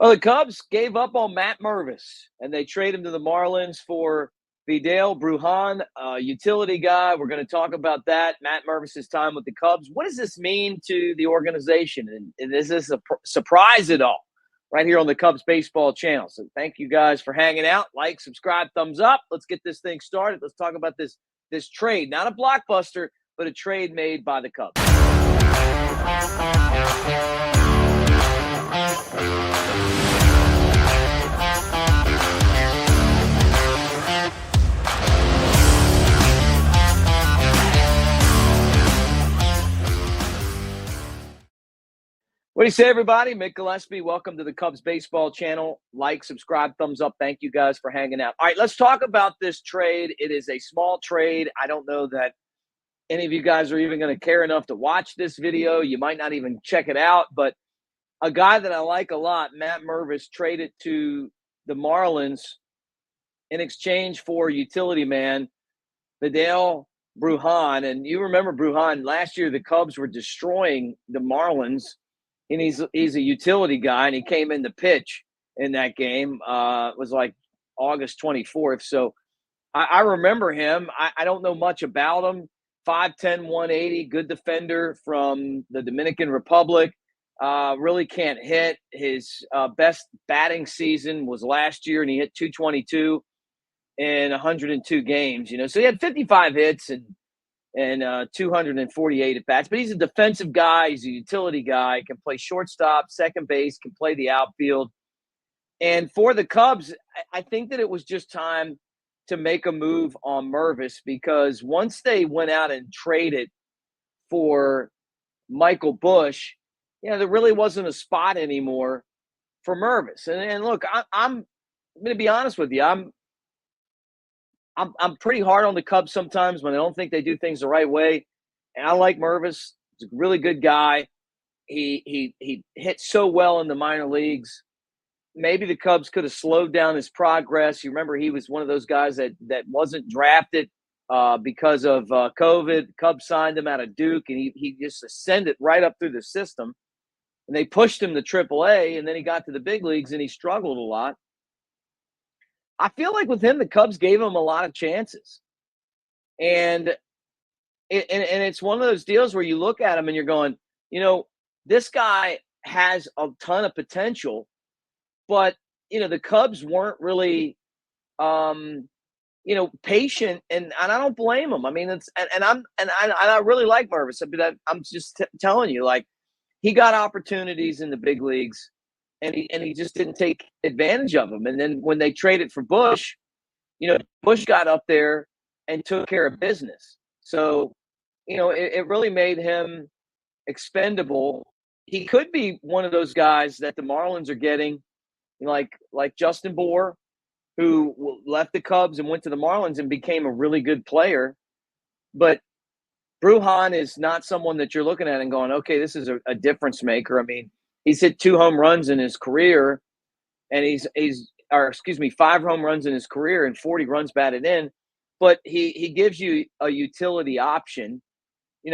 Well, the Cubs gave up on Matt Mervis, and they trade him to the Marlins for Vidal Bruján, a utility guy. We're going to talk about that. Matt Mervis' time with the Cubs. What does this mean to the organization? And is this a surprise at all? Right here on the Cubs baseball channel. So thank you guys for hanging out. Like, subscribe, thumbs up. Let's get this thing started. Let's talk about this trade. Not a blockbuster, but a trade made by the Cubs. What do you say, everybody? Mick Gillespie, welcome to the Cubs baseball channel. Like, subscribe, thumbs up. Thank you guys for hanging out. All right, let's talk about this trade. It is a small trade. I don't know that any of you guys are even going to care enough to watch this video. You might not even check it out, but a guy that I like a lot, Matt Mervis, traded to the Marlins in exchange for utility man Vidal Bruján. And you remember Bruján, last year the Cubs were destroying the Marlins, and he's a utility guy, and he came in to pitch in that game. It was like August 24th. So I remember him. I don't know much about him. 5'10", 180, good defender from the Dominican Republic. Really can't hit. His best batting season was last year, and he hit 222 in 102 games. So he had 55 hits and 248 at bats. But he's a defensive guy. He's a utility guy. Can play shortstop, second base. Can play the outfield. And for the Cubs, I think that it was just time to make a move on Mervis, because once they went out and traded for Michael Busch, there really wasn't a spot anymore for Mervis. And look, I'm going to be honest with you. I'm pretty hard on the Cubs sometimes when I don't think they do things the right way. And I like Mervis. He's a really good guy. He hit so well in the minor leagues. Maybe the Cubs could have slowed down his progress. You remember he was one of those guys that wasn't drafted because of COVID. Cubs signed him out of Duke, and he just ascended right up through the system. And they pushed him to AAA, and then he got to the big leagues, and he struggled a lot. I feel like with him, the Cubs gave him a lot of chances. And it's one of those deals where you look at him and you're going, this guy has a ton of potential, but, the Cubs weren't really, patient, and I don't blame them. I mean, I really like Mervis. I'm just telling you, like, he got opportunities in the big leagues, and he just didn't take advantage of them. And then when they traded for Busch, Busch got up there and took care of business. So, it really made him expendable. He could be one of those guys that the Marlins are getting, like Justin Bour, who left the Cubs and went to the Marlins and became a really good player. But Bruján is not someone that you're looking at and going, okay, this is a difference maker. I mean, he's hit 2 home runs in his career, and 5 home runs in his career and 40 runs batted in. But he gives you a utility option.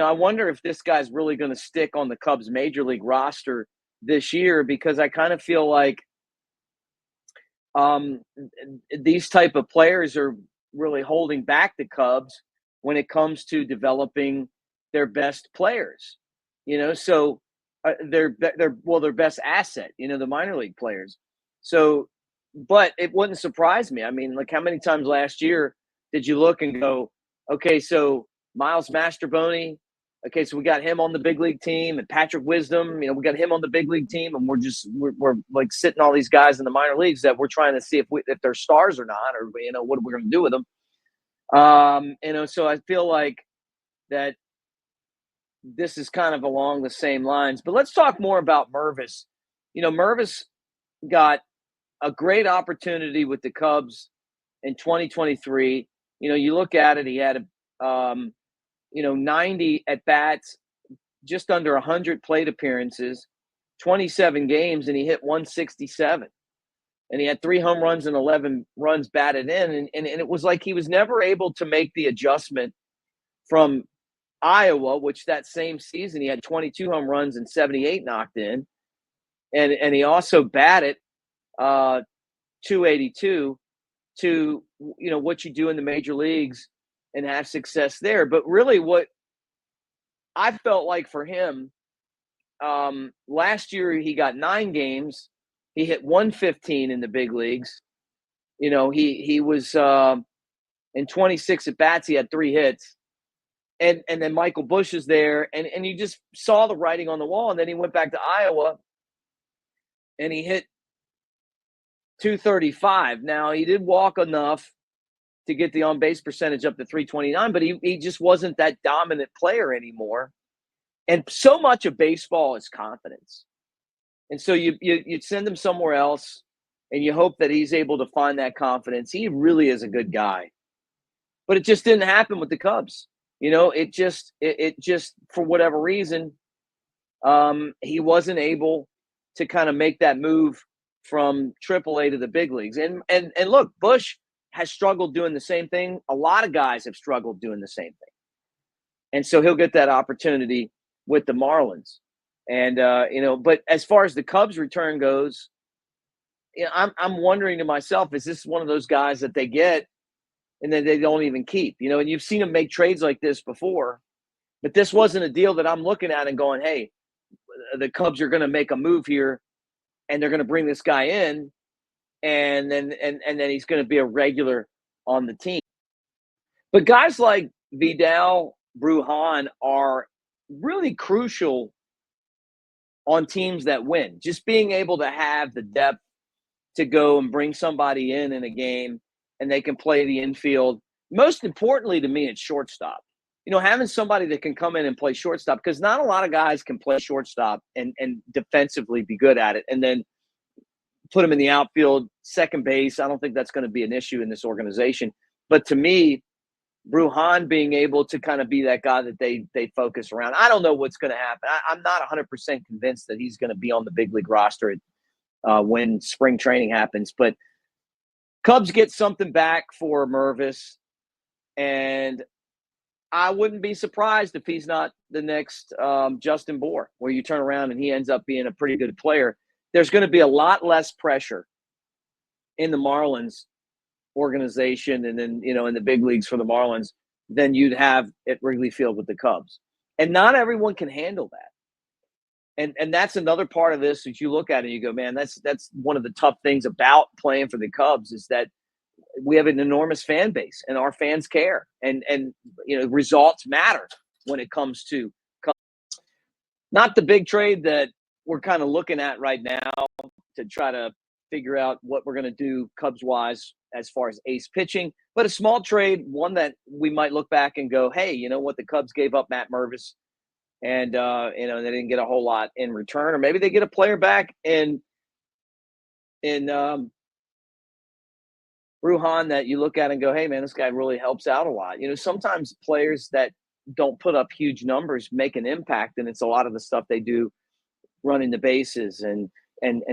I wonder if this guy's really going to stick on the Cubs major league roster this year, because I kind of feel like these type of players are really holding back the Cubs when it comes to developing their best players. So their best asset, the minor league players. So, but it wouldn't surprise me. I mean, like, how many times last year did you look and go, okay, so Miles Mastrobuoni, okay, so we got him on the big league team, and Patrick Wisdom, we got him on the big league team, and we're like sitting all these guys in the minor leagues that we're trying to see if they're stars or not, or what we're going to do with them. So I feel like that this is kind of along the same lines. But let's talk more about Mervis. Mervis got a great opportunity with the Cubs in 2023. You look at it, he had 90 at bats, just under 100 plate appearances, 27 games, and he hit 167. And he had 3 home runs and 11 runs batted in. And it was like he was never able to make the adjustment from Iowa, which that same season he had 22 home runs and 78 knocked in. And he also batted 282 to, what you do in the major leagues and have success there. But really what I felt like for him, last year he got 9 games. He hit 115 in the big leagues. He was in 26 at bats. He had 3 hits. And then Michael Busch is there, and you just saw the writing on the wall. And then he went back to Iowa, and he hit 235. Now, he did walk enough to get the on-base percentage up to 329, but he just wasn't that dominant player anymore. And so much of baseball is confidence. And so you send him somewhere else, and you hope that he's able to find that confidence. He really is a good guy. But it just didn't happen with the Cubs. It just for whatever reason, he wasn't able to kind of make that move from AAA to the big leagues. And look, Busch has struggled doing the same thing. A lot of guys have struggled doing the same thing. And so he'll get that opportunity with the Marlins. And, but as far as the Cubs return goes, I'm wondering to myself, is this one of those guys that they get and then they don't even keep, and you've seen them make trades like this before, but this wasn't a deal that I'm looking at and going, hey, the Cubs are going to make a move here and they're going to bring this guy in and then he's going to be a regular on the team. But guys like Vidal Bruján are really crucial on teams that win. Just being able to have the depth to go and bring somebody in a game and they can play the infield. Most importantly to me, it's shortstop. Having somebody that can come in and play shortstop, because not a lot of guys can play shortstop and defensively be good at it, and then put them in the outfield, second base. I don't think that's going to be an issue in this organization. But to me, Bruján being able to kind of be that guy that they focus around. I don't know what's going to happen. I'm not 100% convinced that he's going to be on the big league roster when spring training happens. But Cubs get something back for Mervis, and I wouldn't be surprised if he's not the next Justin Bour, where you turn around and he ends up being a pretty good player. There's going to be a lot less pressure in the Marlins organization and then, in the big leagues for the Marlins than you'd have at Wrigley Field with the Cubs. And not everyone can handle that. And that's another part of this that you look at and you go, man, that's one of the tough things about playing for the Cubs is that we have an enormous fan base and our fans care. And results matter when it comes to Cubs. Not the big trade that we're kind of looking at right now to try to figure out what we're going to do Cubs-wise as far as ace pitching, but a small trade, one that we might look back and go, hey, you know what, the Cubs gave up Matt Mervis, and they didn't get a whole lot in return, or maybe they get a player back in Bruhan that you look at and go, hey man, this guy really helps out a lot. Sometimes players that don't put up huge numbers make an impact, and it's a lot of the stuff they do running the bases and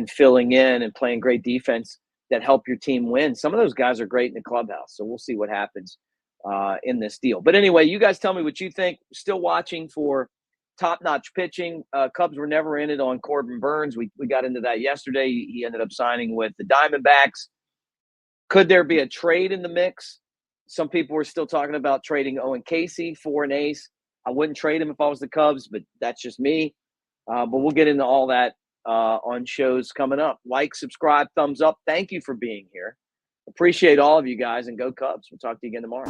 filling in and playing great defense that help your team win. Some of those guys are great in the clubhouse, so we'll see what happens in this deal. But anyway, you guys tell me what you think. Still watching for top-notch pitching. Cubs were never in it on Corbin Burns. We got into that yesterday. He ended up signing with the Diamondbacks. Could there be a trade in the mix? Some people were still talking about trading Owen Casey for an ace. I wouldn't trade him if I was the Cubs, but that's just me. But we'll get into all that on shows coming up. Like, subscribe, thumbs up. Thank you for being here. Appreciate all of you guys, and go Cubs. We'll talk to you again tomorrow.